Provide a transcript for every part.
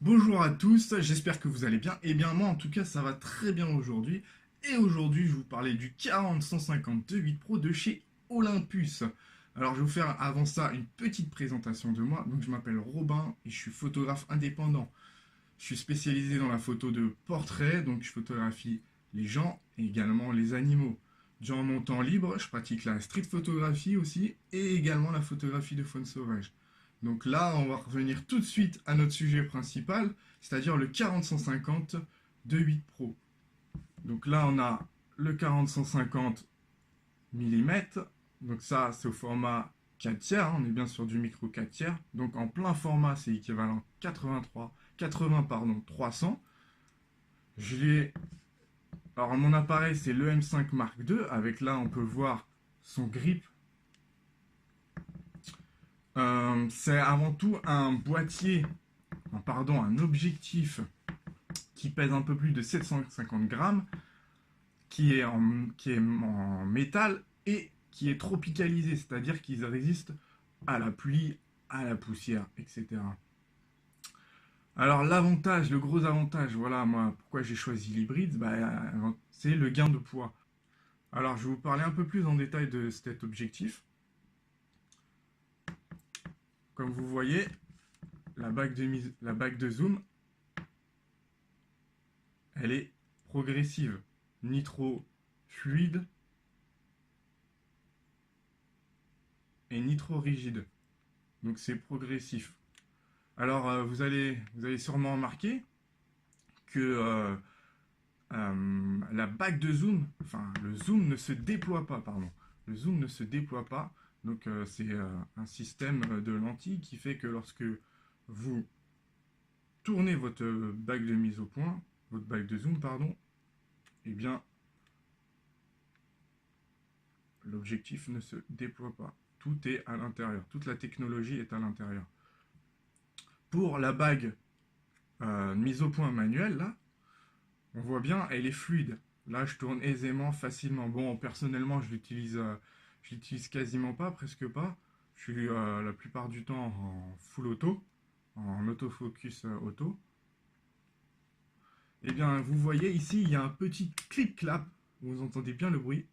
Bonjour à tous, j'espère que vous allez bien. Eh bien moi en tout cas ça va très bien aujourd'hui. Et aujourd'hui je vais vous parler du 40-150 de 8 Pro de chez Olympus. Alors je vais vous faire avant ça une petite présentation de moi. Donc je m'appelle Robin et je suis photographe indépendant. Je suis spécialisé dans la photo de portrait, donc je photographie les gens et également les animaux. Durant mon temps libre, je pratique la street photographie aussi et également la photographie de faune sauvage. Donc là, on va revenir tout de suite à notre sujet principal, c'est-à-dire le 40-150 de 8 Pro. Donc là, on a le 40-150 mm. Donc ça, c'est au format 4 tiers. On est bien sur du micro 4 tiers. Donc en plein format, c'est équivalent 80 300. Je l'ai. Alors mon appareil, c'est le M5 Mark II. Avec là, on peut voir son grip. C'est avant tout un boîtier, pardon, un objectif qui pèse un peu plus de 750 grammes, qui est en métal et qui est tropicalisé, c'est-à-dire qu'il résiste à la pluie, à la poussière, etc. Alors l'avantage, le gros avantage, voilà moi pourquoi j'ai choisi l'hybride, c'est le gain de poids. Alors je vais vous parler un peu plus en détail de cet objectif. Comme vous voyez, la bague de zoom, elle est progressive, ni trop fluide et ni trop rigide. Donc c'est progressif. Alors vous allez sûrement remarquer que la bague de zoom, enfin le zoom ne se déploie pas, pardon. Le zoom ne se déploie pas. Donc c'est un système de lentilles qui fait que lorsque vous tournez votre bague de mise au point, votre bague de zoom, pardon, eh bien l'objectif ne se déploie pas. Tout est à l'intérieur. Toute la technologie est à l'intérieur. Pour la bague mise au point manuelle, là, on voit bien, elle est fluide. Là, je tourne aisément, facilement. Bon, personnellement, je l'utilise quasiment pas, presque pas. Je suis la plupart du temps en full auto, en autofocus auto. Eh bien, vous voyez ici, il y a un petit clip-clap. Vous entendez bien le bruit.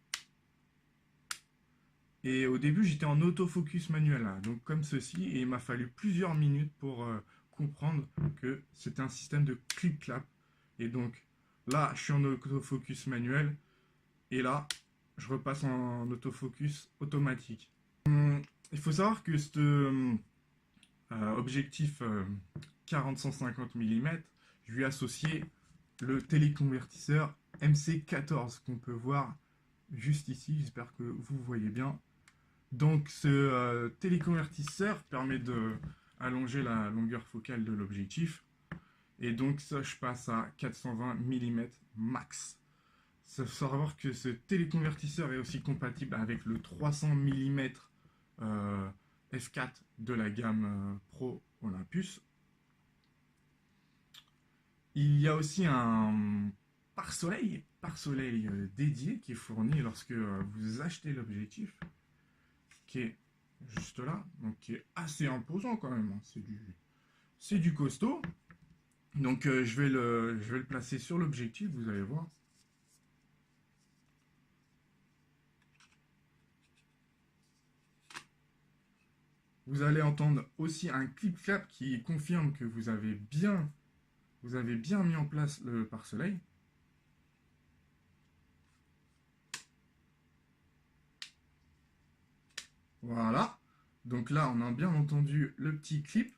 Et au début, j'étais en autofocus manuel, là, donc comme ceci, et il m'a fallu plusieurs minutes pour comprendre que c'était un système de clip-clap. Et donc, là, je suis en autofocus manuel, et là, je repasse en autofocus automatique. Il faut savoir que cet objectif 40-150 mm, je lui ai associé le téléconvertisseur MC14 qu'on peut voir juste ici. J'espère que vous voyez bien. Donc ce téléconvertisseur permet de allonger la longueur focale de l'objectif. Et donc ça, je passe à 420 mm max. Il faut savoir que ce téléconvertisseur est aussi compatible avec le 300 mm f4 de la gamme Pro Olympus. Il y a aussi un pare-soleil dédié qui est fourni lorsque vous achetez l'objectif, qui est juste là, donc qui est assez imposant quand même. Hein. C'est du costaud. Donc je vais le placer sur l'objectif, vous allez voir. Vous allez entendre aussi un clip-clap qui confirme que vous avez bien mis en place le pare-soleil. Voilà. Donc là, on a bien entendu le petit clip.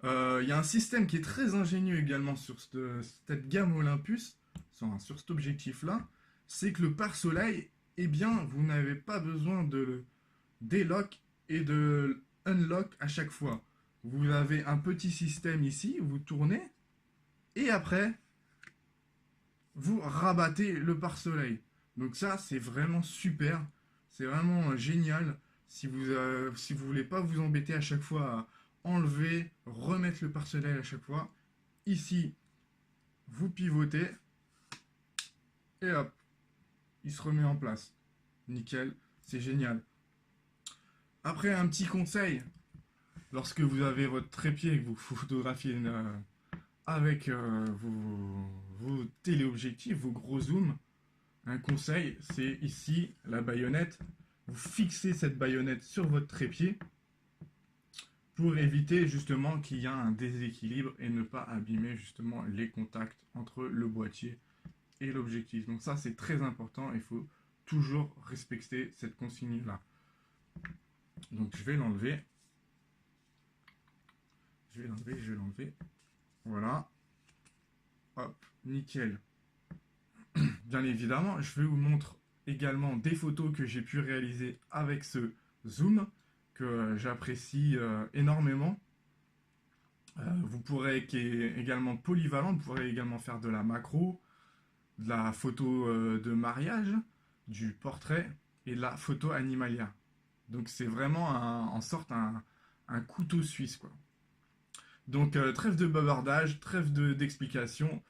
Il y a un système qui est très ingénieux également sur cette gamme Olympus, sur cet objectif-là, c'est que le pare-soleil, eh bien, vous n'avez pas besoin de le délock et de unlock à chaque fois. Vous avez un petit système ici, vous tournez, et après, vous rabattez le pare-soleil. Donc ça, c'est vraiment super, c'est vraiment génial. Si vous voulez pas vous embêter à chaque fois à enlever, remettre le pare-soleil à chaque fois, ici, vous pivotez, et hop, il se remet en place. Nickel, c'est génial. Après, un petit conseil, lorsque vous avez votre trépied et que vous photographiez avec vos téléobjectifs, vos gros zooms, un conseil, c'est ici la baïonnette. Vous fixez cette baïonnette sur votre trépied pour éviter justement qu'il y ait un déséquilibre et ne pas abîmer justement les contacts entre le boîtier et l'objectif. Donc ça, c'est très important, il faut toujours respecter cette consigne-là. Donc je vais l'enlever. Je vais l'enlever. Voilà. Hop, nickel. Bien évidemment, je vais vous montrer également des photos que j'ai pu réaliser avec ce zoom que j'apprécie énormément. Vous pourrez, qui est également polyvalent, vous pourrez également faire de la macro, de la photo de mariage, du portrait et de la photo animalière. Donc c'est vraiment en sorte un couteau suisse, quoi. Donc trêve de bavardage, trêve d'explication.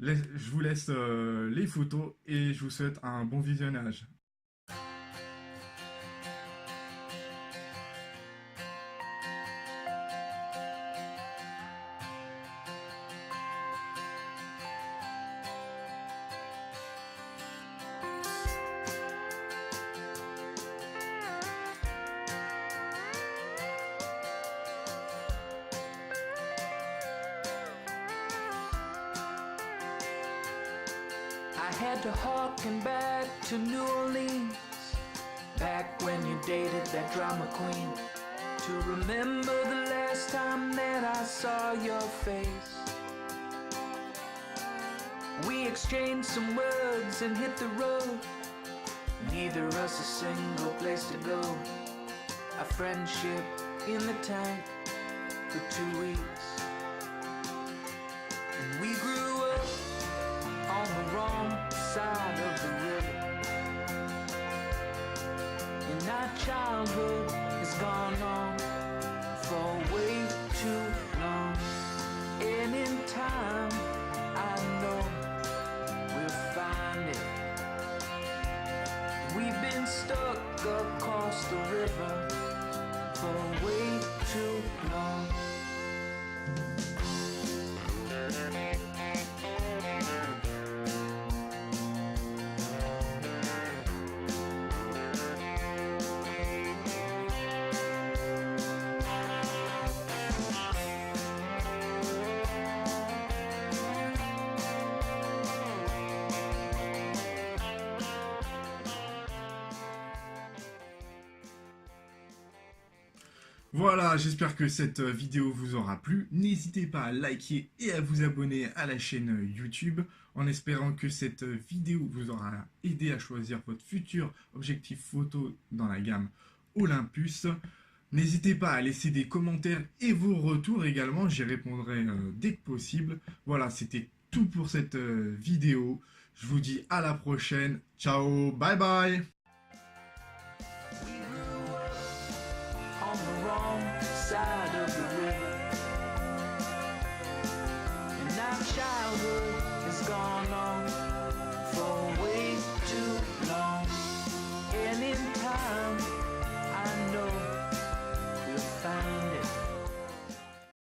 Je vous laisse les photos et je vous souhaite un bon visionnage. I had to harken back to New Orleans, back when you dated that drama queen, to remember the last time that I saw your face. We exchanged some words and hit the road, neither us a single place to go. A friendship in the tank for 2 weeks, and we grew up on the wrong side of the river, and our childhood has gone on for way too long. And in time, I know we'll find it. We've been stuck across the river for way too long. Voilà, j'espère que cette vidéo vous aura plu. N'hésitez pas à liker et à vous abonner à la chaîne YouTube, en espérant que cette vidéo vous aura aidé à choisir votre futur objectif photo dans la gamme Olympus. N'hésitez pas à laisser des commentaires et vos retours également, j'y répondrai dès que possible. Voilà, c'était tout pour cette vidéo. Je vous dis à la prochaine. Ciao, bye bye.